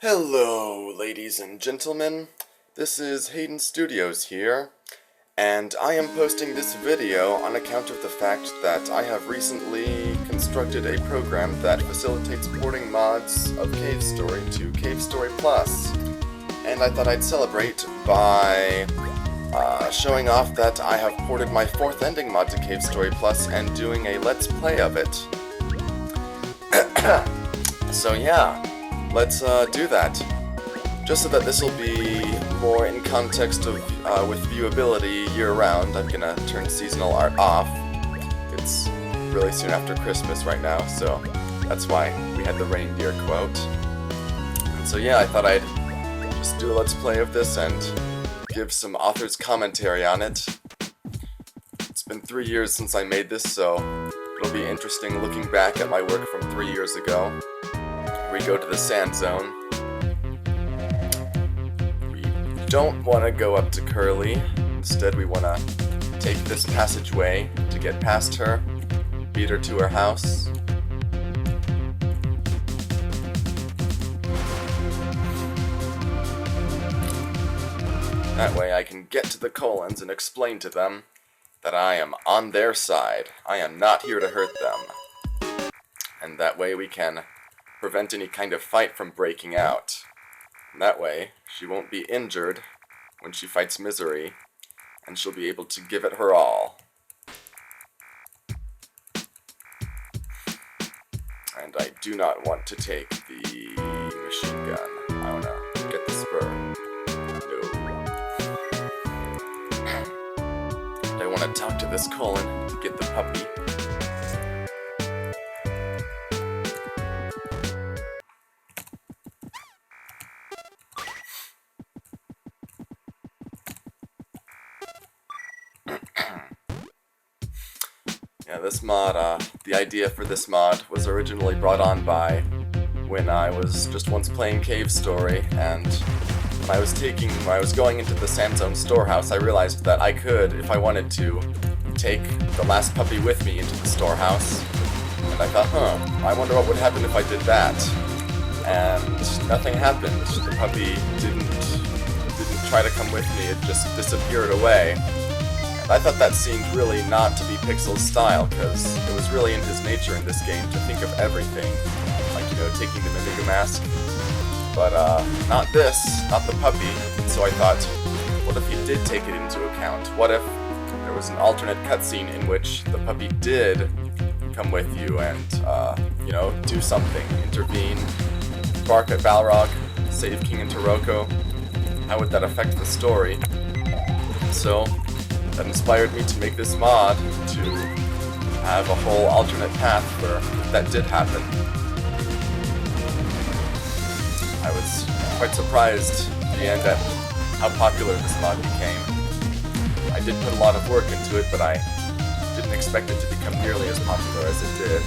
Hello, ladies and gentlemen. This is HaydenStudios here, and I am posting this video on account of the fact that I have recently constructed a program that facilitates porting mods of Cave Story to Cave Story Plus. And I thought I'd celebrate by showing off that I have ported my 4th ending mod to Cave Story Plus and doing a Let's Play of it. So yeah. Let's do that. Just so that this will be more in context of with viewability year-round, I'm gonna turn seasonal art off. It's really soon after Christmas right now, so that's why we had the reindeer quote. And so yeah, I thought I'd just do a Let's Play of this and give some author's commentary on it. It's been 3 years since I made this, so it'll be interesting looking back at my work from 3 years ago. We go to the sand zone. We don't want to go up to Curly. Instead, we want to take this passageway to get past her, beat her to her house. That way I can get to the Colons and explain to them that I am on their side. I am not here to hurt them. And that way we can prevent any kind of fight from breaking out. And that way, she won't be injured when she fights Misery, and she'll be able to give it her all. And I do not want to take the machine gun. I want to get the spur. No. I want to talk to this Colon, get the puppy. Yeah, this mod, the idea for this mod was originally brought on by when I was just once playing Cave Story, and when I was going into the Sand Zone storehouse, I realized that I could, if I wanted to, take the last puppy with me into the storehouse. And I thought, I wonder what would happen if I did that. And nothing happened. The puppy didn't try to come with me, it just disappeared away. I thought that seemed really not to be Pixel's style, because it was really in his nature in this game to think of everything, like, you know, taking the Mimiga mask. But, not this, not the puppy, so I thought, what if he did take it into account? What if there was an alternate cutscene in which the puppy did come with you and, you know, do something, intervene, bark at Balrog, save King and Taroko? How would that affect the story? So that inspired me to make this mod to have a whole alternate path where if that did happen. I was quite surprised in the end at how popular this mod became. I did put a lot of work into it, but I didn't expect it to become nearly as popular as it did.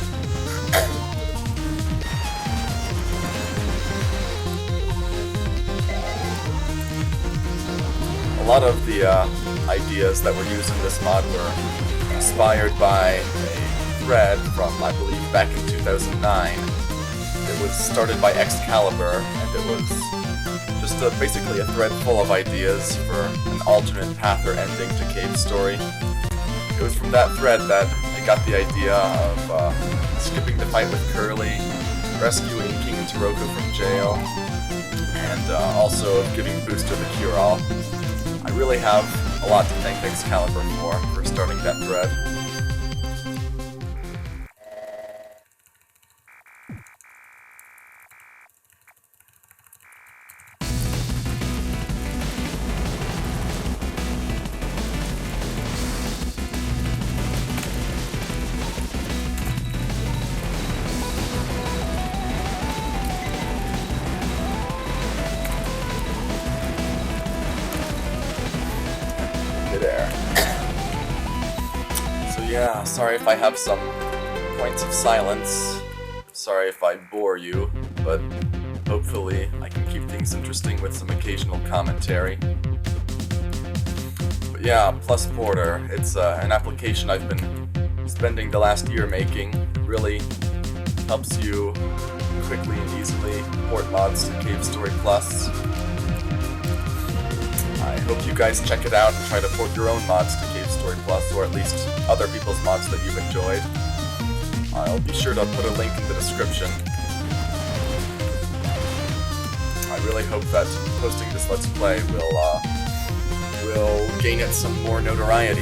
A lot of the ideas that were used in this mod were inspired by a thread from, I believe, back in 2009. It was started by Excalibur, and it was just basically a thread full of ideas for an alternate path or ending to Cave Story. It was from that thread that I got the idea of skipping the fight with Curly, rescuing King and Taroko from jail, and also giving Booster the cure-all. I really have a lot to thank Excalibur for starting that thread. There. So yeah, sorry if I have some points of silence. Sorry if I bore you, but hopefully I can keep things interesting with some occasional commentary. But yeah, Plus Porter, it's an application I've been spending the last year making. It really helps you quickly and easily port mods to Cave Story Plus. I hope you guys check it out and try to port your own mods to Cave Story Plus, or at least other people's mods that you've enjoyed. I'll be sure to put a link in the description. I really hope that posting this Let's Play will gain it some more notoriety.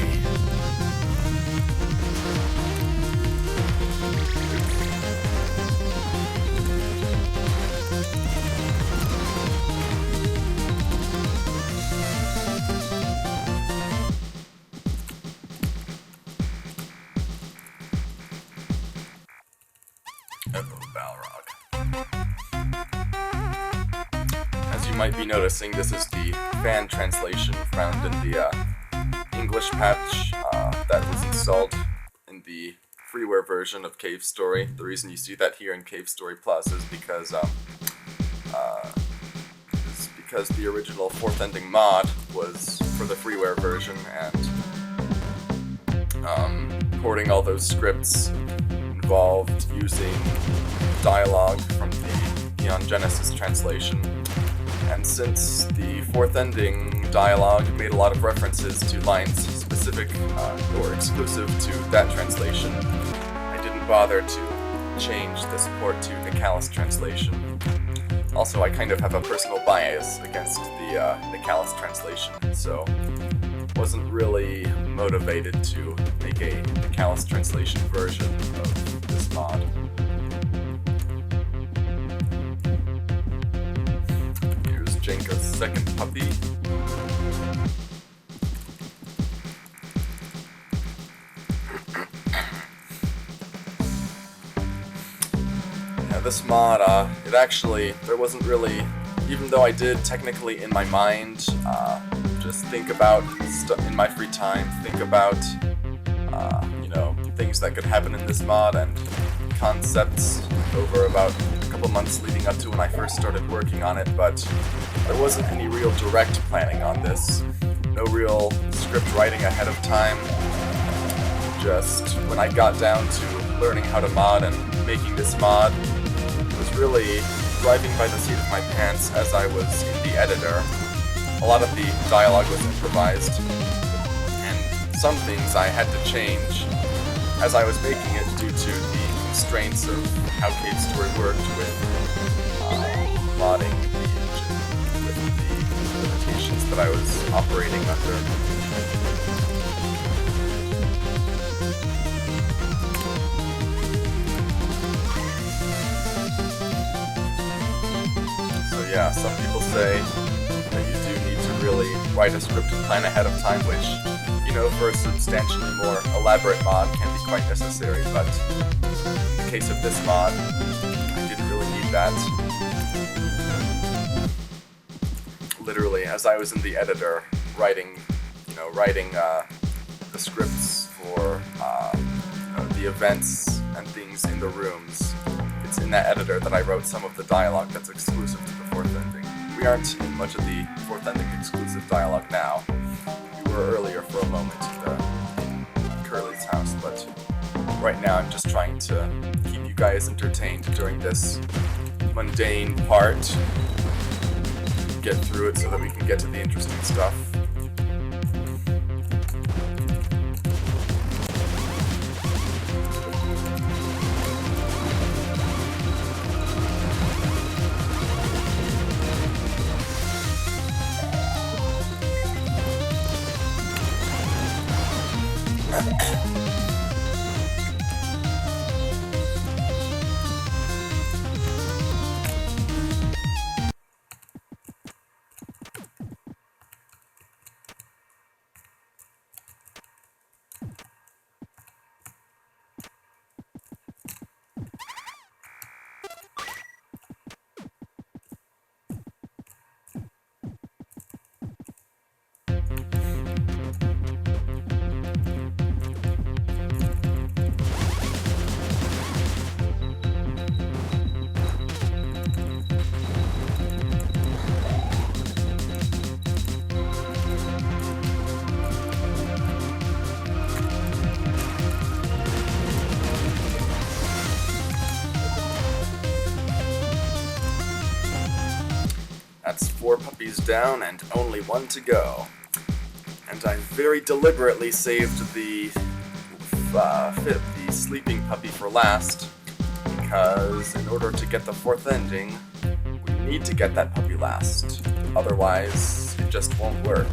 As you might be noticing, this is the fan translation found in the English patch that was installed in the freeware version of Cave Story. The reason you see that here in Cave Story Plus is because the original fourth ending mod was for the freeware version, and porting all those scripts involved using dialogue from the Neon Genesis translation. And since the fourth ending dialogue made a lot of references to lines specific or exclusive to that translation, I didn't bother to change this port to Nicalis translation. Also, I kind of have a personal bias against the Nicalis translation, so wasn't really motivated to make a Nicalis translation version of this mod. Here's Jenka's second puppy. Yeah, this mod, there wasn't really, even though I did technically in my mind, just think about in my free time, think about, things that could happen in this mod and concepts over about a couple months leading up to when I first started working on it, but there wasn't any real direct planning on this. No real script writing ahead of time. Just when I got down to learning how to mod and making this mod, it was really driving by the seat of my pants as I was in the editor. A lot of the dialogue was improvised, and some things I had to change as I was making it due to the constraints of how Cave Story worked with modding the engine, with the limitations that I was operating under. So yeah, some people say that you do need to really write a script and plan ahead of time, which, for a substantially more elaborate mod can be quite necessary, but in the case of this mod, I didn't really need that. Literally, as I was in the editor writing the scripts for the events and things in the rooms, it's in that editor that I wrote some of the dialogue that's exclusive to the fourth ending. We aren't in much of the fourth ending exclusive dialogue now. We were earlier for a moment in Curly's house, but right now I'm just trying to keep you guys entertained during this mundane part. Get through it so that we can get to the interesting stuff. That's 4 puppies down and only 1 to go. And I very deliberately saved the sleeping puppy for last, because in order to get the 4th ending, we need to get that puppy last. Otherwise, it just won't work.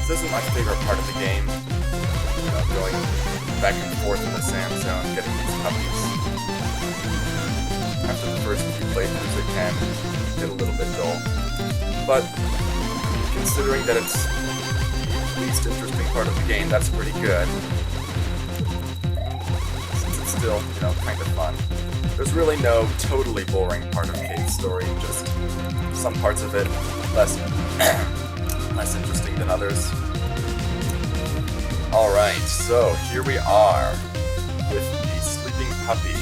This isn't my favorite part of the game, going back and forth in the sand zone, getting these puppies. After the first few playthroughs it can get a little bit dull, but considering that it's the least interesting part of the game, that's pretty good. Since it's still, kind of fun. There's really no totally boring part of Cave's story, just some parts of it less interesting than others. Alright, so here we are with the sleeping puppy.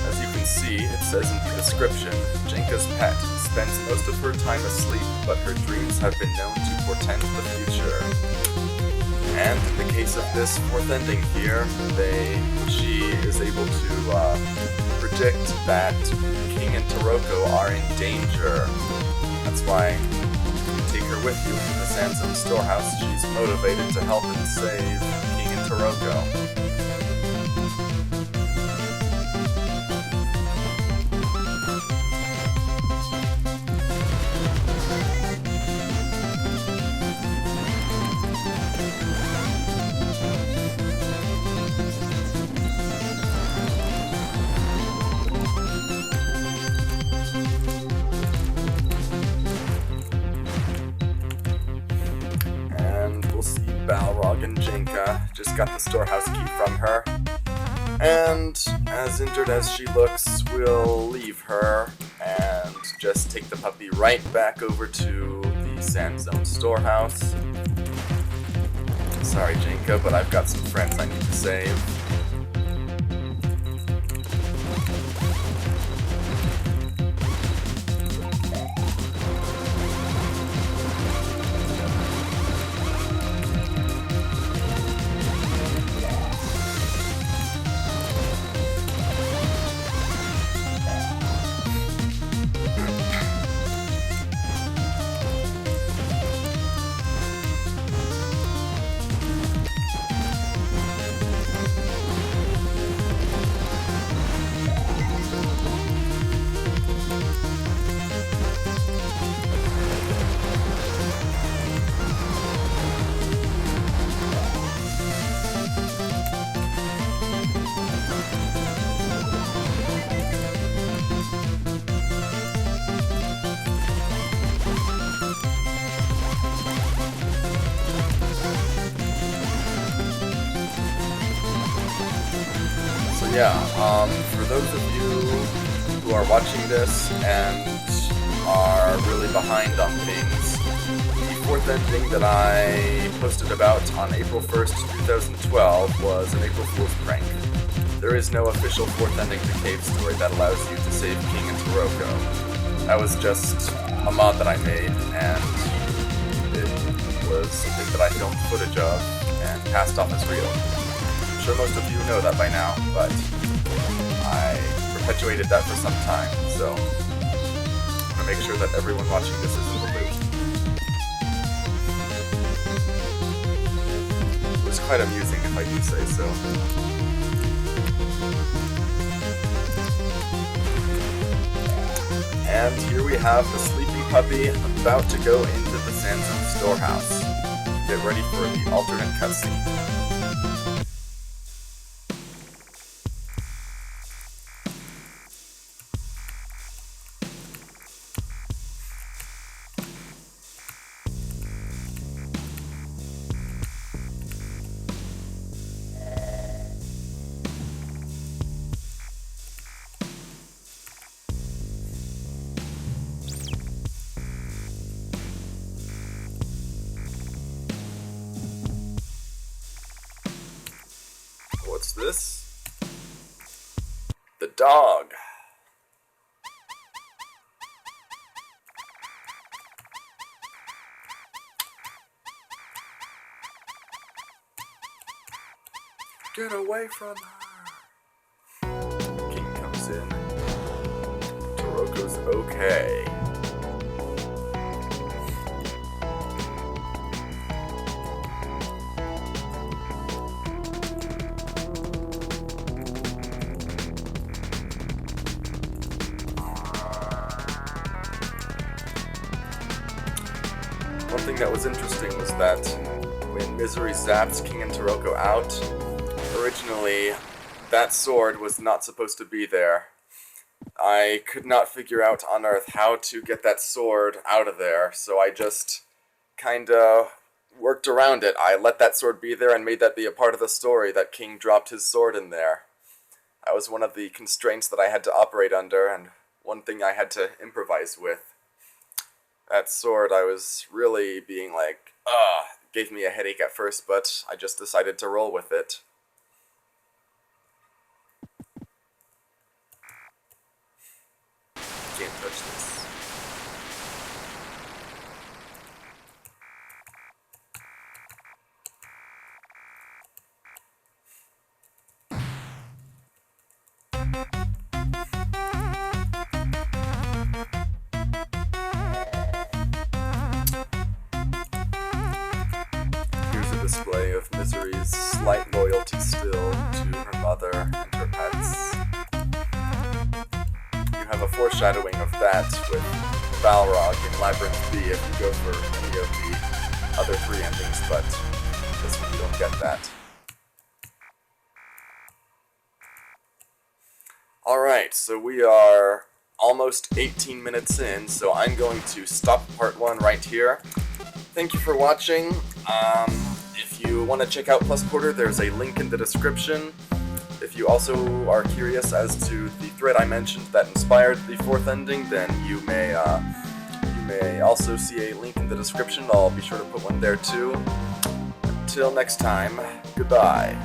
As you can see, it says in the description, Jenka's pet spends most of her time asleep, but her dreams have been known to portend the future. And in the case of this 4th ending here, she is able to predict that King and Taroko are in danger. That's why you take her with you to the Sandsome storehouse. She's motivated to help and save King and Taroko. Balrog and Jenka just got the storehouse key from her, and as injured as she looks, we'll leave her and just take the puppy right back over to the Sandsome storehouse. Sorry, Jenka, but I've got some friends I need to save. For those of you who are watching this and are really behind on things, the 4th ending that I posted about on April 1st, 2012 was an April Fool's prank. There is no official 4th ending to Cave's story that allows you to save King and Taroko. That was just a mod that I made, and it was something that I filmed footage of and passed off as real. I'm sure most of you know that by now, but I perpetuated that for some time, so I want to make sure that everyone watching this is in the loop. It was quite amusing, if I do say so. And here we have the sleeping puppy about to go into the sands in the storehouse. Get ready for the alternate cutscene. What's this? The dog. Get away from her. King comes in. Toroko's okay. One thing that was interesting was that when Misery zapped King and Toroko out, originally that sword was not supposed to be there. I could not figure out on Earth how to get that sword out of there, so I just kinda worked around it. I let that sword be there and made that be a part of the story, that King dropped his sword in there. That was one of the constraints that I had to operate under, and one thing I had to improvise with. That sword, I was really being like, gave me a headache at first, but I just decided to roll with it. Can't touch this. Here's a display of Misery's slight loyalty still to her mother and her pets. You have a foreshadowing of that with Balrog in Labyrinth B if you go for any of the other three endings, but this one you don't get that. Alright, so we are almost 18 minutes in, so I'm going to stop part 1 right here. Thank you for watching. If you want to check out Plus Porter, there's a link in the description. If you also are curious as to the thread I mentioned that inspired the 4th ending, then you may also see a link in the description. I'll be sure to put one there too. Until next time, goodbye.